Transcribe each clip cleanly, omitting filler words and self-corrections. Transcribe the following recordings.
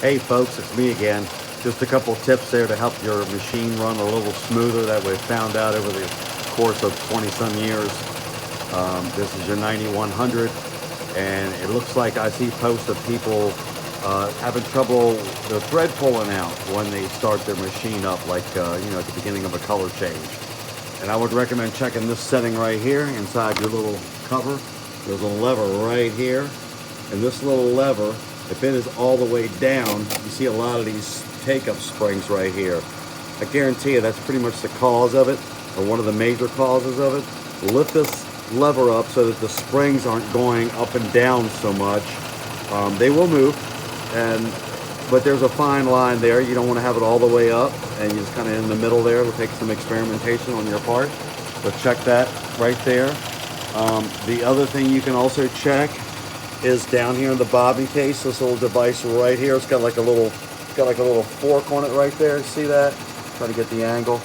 Hey folks, it's me again. Just a couple tips there to help your machine run a little smoother that we've found out over the course of 20 some years. This is your 9100, and it looks like I see posts of people having trouble the thread pulling out when they start their machine up, like at the beginning of a color change. And I would recommend checking this setting right here inside your little cover. There's a lever right here, and this little lever, if it is all the way down, you see a lot of these take-up springs right here. I guarantee you that's pretty much the cause of it, or one of the major causes of it. Lift this lever up so that the springs aren't going up and down so much. They will move, but there's a fine line there. You don't want to have it all the way up, and you're just kind of in the middle there. It'll take some experimentation on your part, but check that right there. The other thing you can also check is down here in the bobbin case. This little device right here, it's got like a little fork on it right there. See that? Try to get the angle.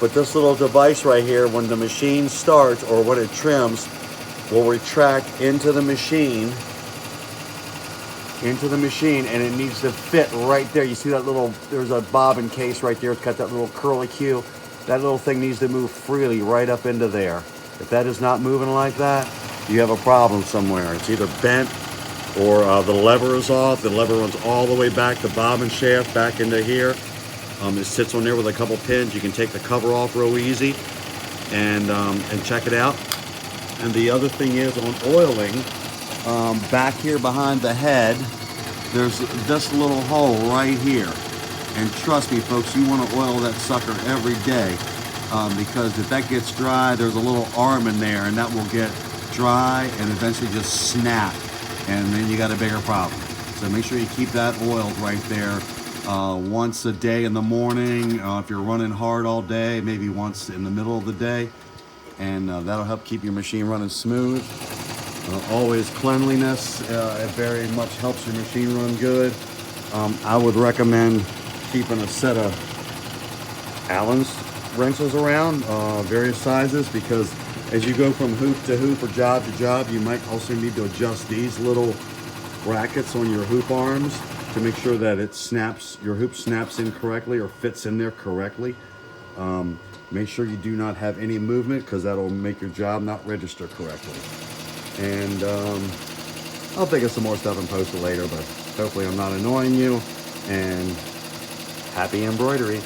But this little device right here, when the machine starts or when it trims, will retract into the machine, and it needs to fit right there. You see that little, there's a bobbin case right there. It's got that little curly Q. That little thing needs to move freely right up into there. If that is not moving like that, you have a problem somewhere. It's either bent or the lever is off. The lever runs all the way back, the bobbin shaft back into here. It sits on there with a couple pins. You can take the cover off real easy and check it out. And the other thing is on oiling, back here behind the head, there's this little hole right here. And trust me, folks, you want to oil that sucker every day because if that gets dry, there's a little arm in there, and that will get dry and eventually just snap, and then you got a bigger problem. So make sure you keep that oiled right there once a day in the morning. If you're running hard all day, maybe once in the middle of the day, and that'll help keep your machine running smooth. Always cleanliness, it very much helps your machine run good. I would recommend keeping a set of Allen's wrenches around, various sizes, because as you go from hoop to hoop or job to job, you might also need to adjust these little brackets on your hoop arms to make sure that it snaps, your hoop snaps in correctly or fits in there correctly. Make sure you do not have any movement, because that'll make your job not register correctly. And I'll think of some more stuff and post it later, but hopefully I'm not annoying you. And happy embroidery.